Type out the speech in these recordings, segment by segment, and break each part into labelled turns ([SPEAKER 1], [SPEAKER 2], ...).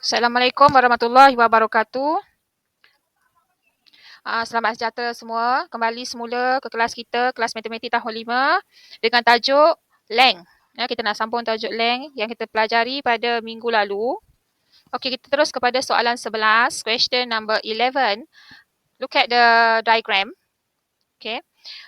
[SPEAKER 1] Assalamualaikum warahmatullahi wabarakatuh. Selamat sejahtera semua. Kembali semula ke kelas kita, kelas matematik tahun 5 dengan tajuk length. Kita nak sambung tajuk length yang kita pelajari pada minggu lalu. Okey, kita terus kepada soalan 11, question number 11. Look at the diagram. Okay.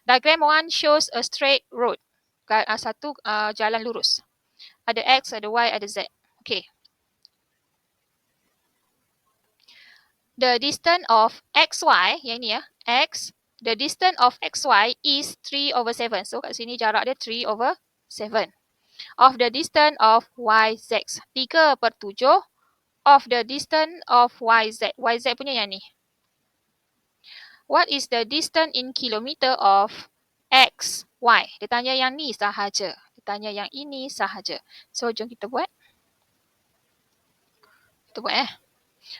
[SPEAKER 1] Diagram 1 shows a straight road. Satu jalan lurus. Ada X, ada Y, ada Z. Okay. The distance of XY, yang ni ya, X, the distance of XY is 3/7. So kat sini jarak dia 3/7. Of the distance of YZ, 3/7 of the distance of YZ. YZ punya yang ni. What is the distance in kilometer of XY? Dia tanya yang ni sahaja. Dia tanya yang ini sahaja. So jom kita buat. Kita buat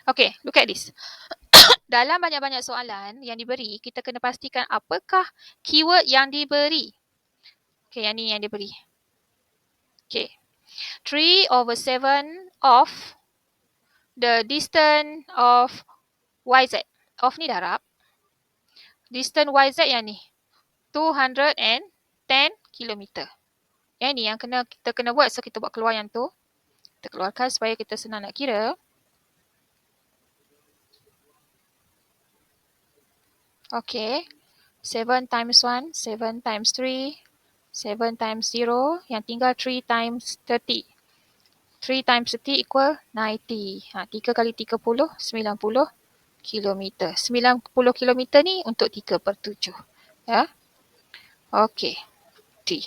[SPEAKER 1] Okay, look at this. Dalam banyak-banyak soalan yang diberi, kita kena pastikan apakah keyword yang diberi. Okay, yang ni yang diberi. Okay. 3/7 of the distance of YZ. Of ni darab. Distance YZ yang ni. 210 km. Yang ni yang kita kena buat. So, kita buat keluar yang tu. Kita keluarkan supaya kita senang nak kira. Okay. 7 times 1, 7 times 3, 7 times 0. Yang tinggal 3 times 30. 3 times 30 equal 90. 3 kali 30, 90 kilometer. 90 kilometer ni untuk 3/7. Ya. Okey. T.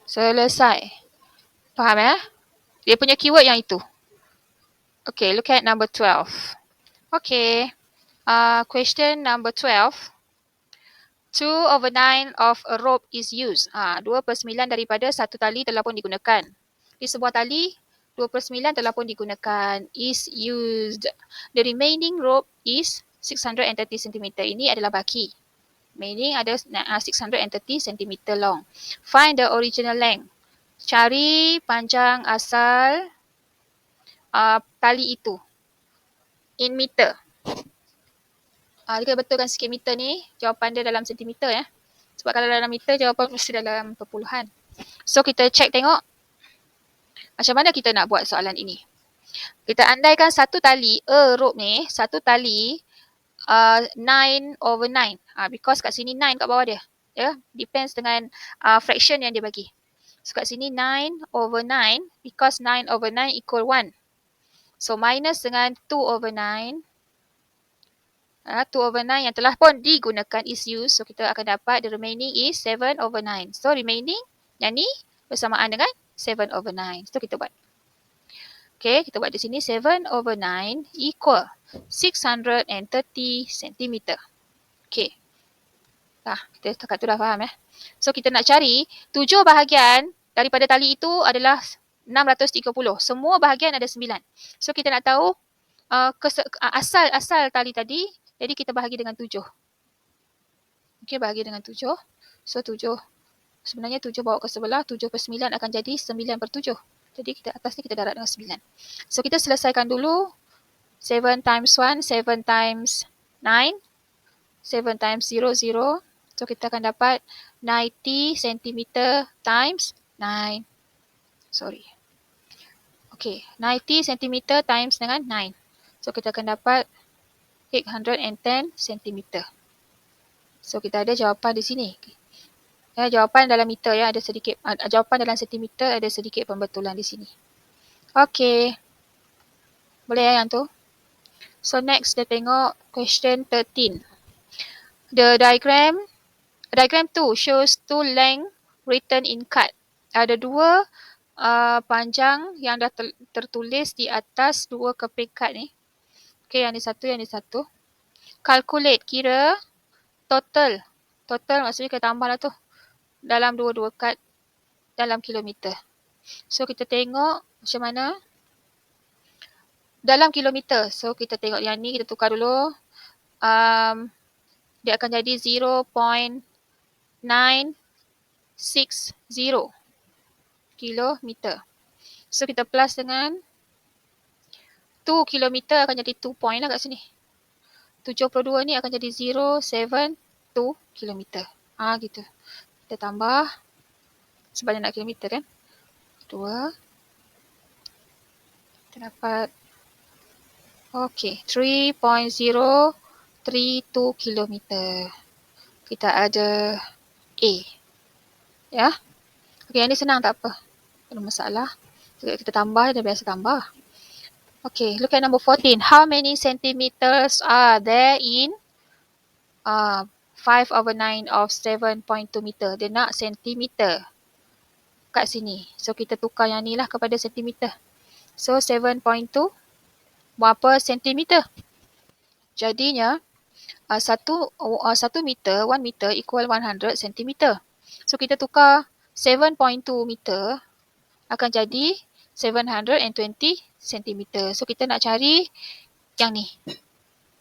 [SPEAKER 1] Selesai. Faham ya? Dia punya keyword yang itu. Okay, look at number 12. Okay. Question number 12. 2/9 of a rope is used. 2/9 daripada satu tali telah pun digunakan. Di sebuah tali, 2/9 telah pun digunakan. Is used. The remaining rope is 630 cm. Ini adalah baki. Remaining ada 630 cm long. Find the original length. Cari panjang asal tali itu. In meter. Kita betulkan sikit meter ni. Jawapan dia dalam sentimeter ya. Sebab kalau dalam meter, jawapan mesti dalam perpuluhan. So, kita check tengok macam mana kita nak buat soalan ini. Kita andaikan satu tali, rope ni, satu tali 9/9. Because kat sini 9 kat bawah dia. Ya, depends dengan fraction yang dia bagi. So, kat sini 9/9 because 9/9 equal 1. So, minus dengan 2/9. 2/9 yang telah pun digunakan is used. So, kita akan dapat the remaining is 7/9. So, remaining yang ni bersamaan dengan 7/9. So, kita buat. Okay, kita buat di sini 7/9 equal 630 cm. Okay. Kita setakat tu dah faham ya. So, kita nak cari 7 bahagian daripada tali itu adalah 630. Semua bahagian ada 9. So, kita nak tahu asal tali tadi. Jadi, kita bahagi dengan 7. Okay, bahagi dengan 7. So, 7. Sebenarnya 7 bawa ke sebelah. 7/9 akan jadi 9/7. Jadi, atas ni kita darab dengan 9. So, kita selesaikan dulu. 7 times 1, 7 times 9. 7 times 0, 0. So, kita akan dapat 90 cm times 9. Sorry. Okay, 90 cm times dengan 9. So, kita akan dapat 810 cm. So, kita ada jawapan di sini. Ya, jawapan dalam meter ya, ada sedikit. Jawapan dalam sentimeter ada sedikit pembetulan di sini. Okay. Boleh ya yang tu? So, next kita tengok question 13. The diagram 2 shows 2 length written in card. Ada 2 panjang yang dah tertulis di atas 2 keping kad ni. Okay, yang ni satu. Calculate, kira total. Total maksudnya kita tambah lah tu. Dalam 2 kad dalam kilometer. So, kita tengok macam mana. Dalam kilometer. So, kita tengok yang ni, kita tukar dulu. Dia akan jadi 0.960 kilometer. So, kita plus dengan 2 kilometer akan jadi 2 point lah kat sini. 72 ni akan jadi 072 kilometer. Gitu. Kita tambah sebanyak nak kilometer kan. 2. Kita dapat 3.032 kilometer. Kita ada A. Ya. Okey, yang ni senang tak apa. Tak ada masalah. Kita tambah, dah biasa tambah. Okay, look at number 14. How many centimeters are there in 5/9 of 7.2 meter? Dia nak sentimeter kat sini. So, kita tukar yang ni lah kepada sentimeter. So, 7.2 berapa sentimeter? Jadinya, 1 meter, 1 meter equal 100 centimeter. So, kita tukar 7.2 meter akan jadi 720 cm. So, kita nak cari yang ni.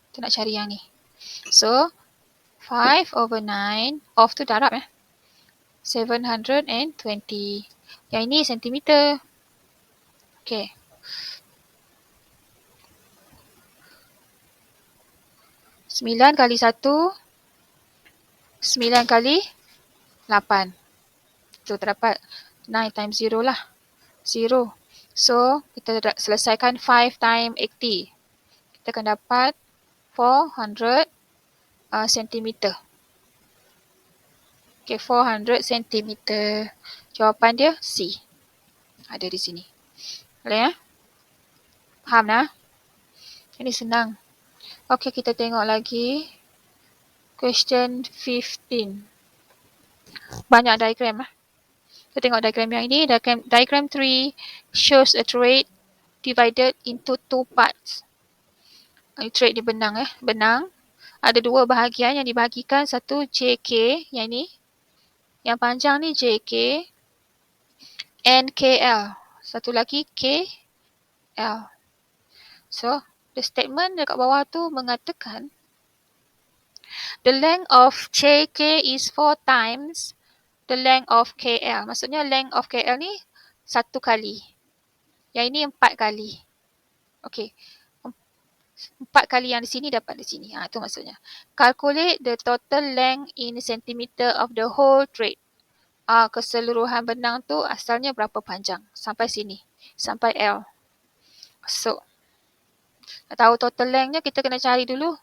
[SPEAKER 1] Kita nak cari yang ni. So, 5/9 of tu darab 720. Yang ini sentimeter. Okay. Sembilan kali 1, 9 kali 8. So, terdapat 9 times 0 lah. 0. So, kita selesaikan 5 times 80. Kita akan dapat 400 centimeter. Okay, 400 centimeter. Jawapan dia C. Ada di sini. Boleh ya? Faham dah? Ini senang. Okay, kita tengok lagi. Question 15. Banyak diagram lah. Kita tengok diagram yang ini. Diagram 3 shows a trait divided into 2 parts. Trait ni benang benang. Ada 2 bahagian yang dibahagikan. Satu JK yang ni. Yang panjang ni JK and KL. Satu lagi KL. So, the statement dekat bawah tu mengatakan the length of JK is 4 times the length of KL. Maksudnya length of KL ni 1 kali. Yang ini 4 kali. Okey. 4 kali yang di sini dapat di sini. Itu maksudnya. Calculate the total length in centimeter of the whole trait. Keseluruhan benang tu asalnya berapa panjang. Sampai sini. Sampai L. So, nak tahu total lengthnya kita kena cari dulu.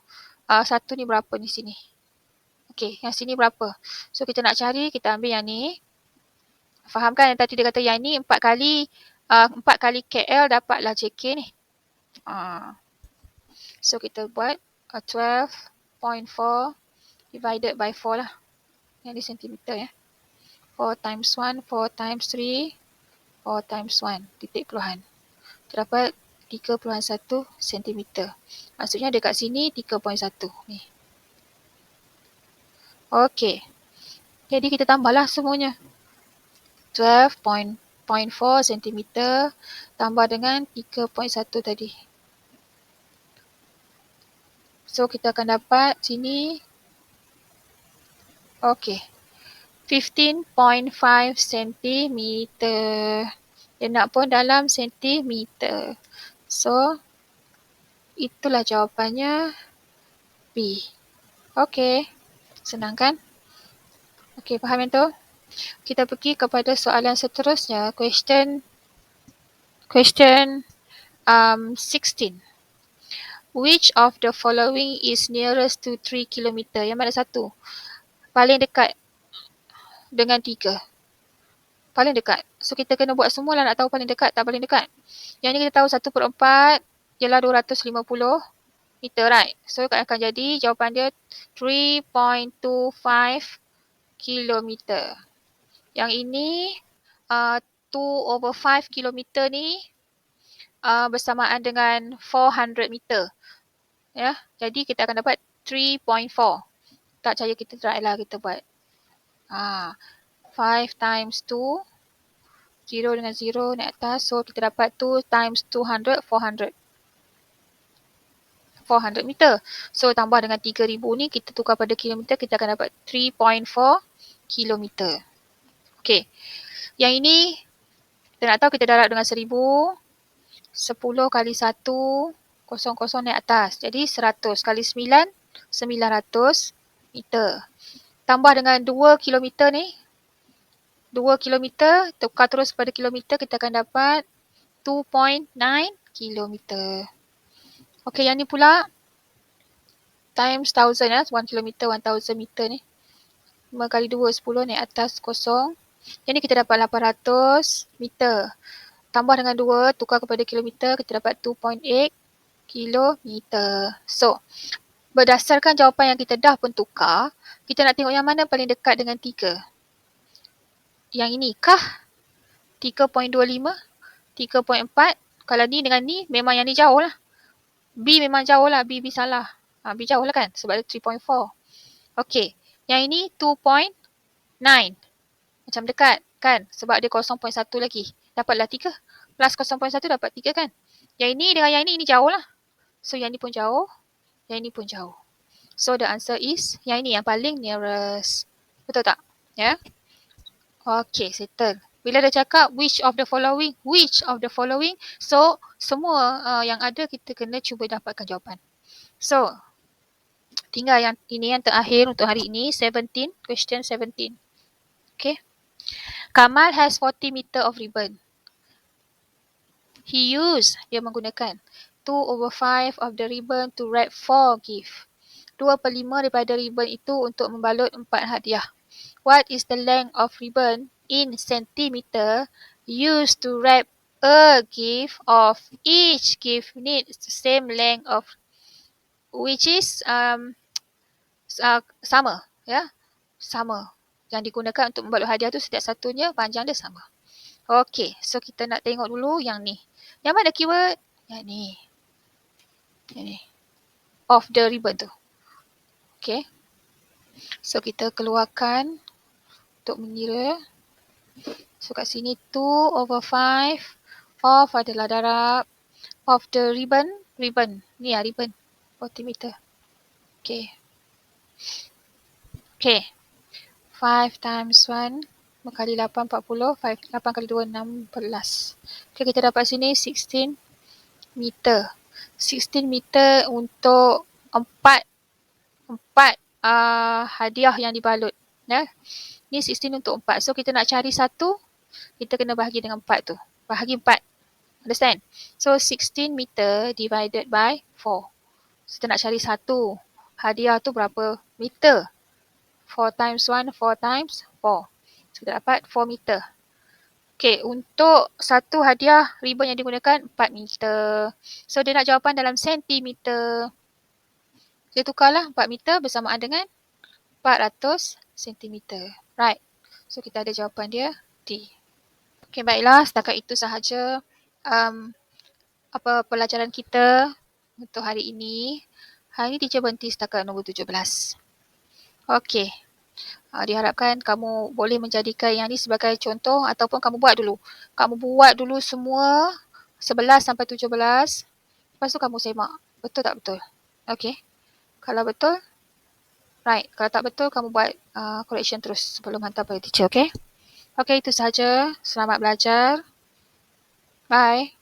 [SPEAKER 1] Satu ni berapa di sini. Okey, yang sini berapa. So, kita nak cari, kita ambil yang ni. Faham kan yang tadi dia kata yang ni 4 kali 4 kali KL dapatlah JK ni. So, kita buat 12.4 divided by 4 lah. Yang ni sentimeter ya. 4 times 1, 4 times 3, 4 times 1, titik keluhan. Terdapat 3.1 cm. Maksudnya dekat sini 3.1 ni. Okey. Jadi kita tambahlah semuanya. 12.4 cm tambah dengan 3.1 tadi. So kita akan dapat sini. Okey. 15.5 cm. Dia nak pun dalam sentimeter. So, itulah jawapannya B. Okey. Senang kan? Okey, faham yang tu? Kita pergi kepada soalan seterusnya. Question 16. Which of the following is nearest to 3 km? Yang mana satu? Paling dekat dengan 3. Paling dekat. So, kita kena buat semua lah nak tahu paling dekat tak paling dekat. Yang ni kita tahu 1/4 ialah 250 meter, right? So, akan jadi jawapan dia 3.25 kilometer. Yang ini 2/5 kilometer ni bersamaan dengan 400 meter. Ya, jadi kita akan dapat 3.4. Tak percaya kita try lah, kita buat. 5 times 2, 0 dengan 0 naik atas. So, kita dapat 2 times 200, 400. 400 meter. So, tambah dengan 3,000 ni, kita tukar pada kilometer, kita akan dapat 3.4 kilometer. Okey. Yang ini, kita nak tahu kita darab dengan 1,000. 10 kali 1, 00 naik atas. Jadi 100 kali 9, 900 meter. Tambah dengan 2 kilometer ni. 2 kilometer, tukar terus pada kilometer, kita akan dapat 2.9 kilometer. Okey, yang ni pula times 1000 ya. 1 kilometer, 1000 meter ni. 5 kali 2, 10 naik atas kosong. Yang ni kita dapat 800 meter. Tambah dengan 2, tukar kepada kilometer, kita dapat 2.8 kilometer. So, berdasarkan jawapan yang kita dah pun tukar, kita nak tengok yang mana paling dekat dengan 3. Yang ini kah? 3.25, 3.4. Kalau ni dengan ni, memang yang ni jauh lah. B memang jauh lah. B salah. B jauh lah kan? Sebab dia 3.4. Okey. Yang ini 2.9. Macam dekat kan? Sebab dia 0.1 lagi. Dapatlah 3. Plus 0.1 dapat 3 kan? Yang ini dengan yang ini jauh lah. So, yang ni pun jauh. Yang ini pun jauh. So, the answer is yang ini yang paling nearest. Betul tak? Ya? Yeah? Okay, settle. Bila dia cakap which of the following, so semua yang ada kita kena cuba dapatkan jawapan. So, tinggal yang ini yang terakhir untuk hari ini, 17, question 17. Okay. Kamal has 40 meter of ribbon. Dia menggunakan 2/5 of the ribbon to wrap 4 gift. 2/5 daripada ribbon itu untuk membalut 4 hadiah. What is the length of ribbon in centimeter used to wrap a gift of each gift needs the same length of, which is sama, ya, sama. Yang digunakan untuk membalut hadiah tu setiap satunya panjang dia sama. Okey, so kita nak tengok dulu yang ni. Yang mana keyword? Yang ni. Yang ni. Of the ribbon tu. Okey. So kita keluarkan untuk mengira. So kat sini 2/5 of adalah darab of the ribbon. Ni lah ribbon. 40 meter. Okay. Okay. 5 times 1 berkali 8, 40. 8 kali 2, 16. Okay, kita dapat sini 16 meter. 16 meter untuk 4 hadiah yang dibalut. Ya. Ni 16 untuk 4. So kita nak cari satu, kita kena bahagi dengan 4 tu. Bahagi 4. Understand? So 16 meter divided by 4. So, kita nak cari satu. Hadiah tu berapa meter? 4 times 1, 4 times 4. So kita dapat 4 meter. Okay, untuk satu hadiah ribbon yang digunakan 4 meter. So dia nak jawapan dalam sentimeter. Dia tukarlah 4 meter bersamaan dengan 400 sentimeter. Right. So kita ada jawapan dia D. Okay, baiklah, setakat itu sahaja pelajaran kita untuk hari ini. Hari ini teacher berhenti setakat nombor 17. Okay. Diharapkan kamu boleh menjadikan yang ni sebagai contoh ataupun kamu buat dulu. Kamu buat dulu semua 11 sampai 17. Lepas tu kamu semak. Betul tak betul? Okay. Kalau betul, right. Kalau tak betul, kamu buat correction terus sebelum hantar pada teacher. Okay. Okay, itu sahaja. Selamat belajar. Bye.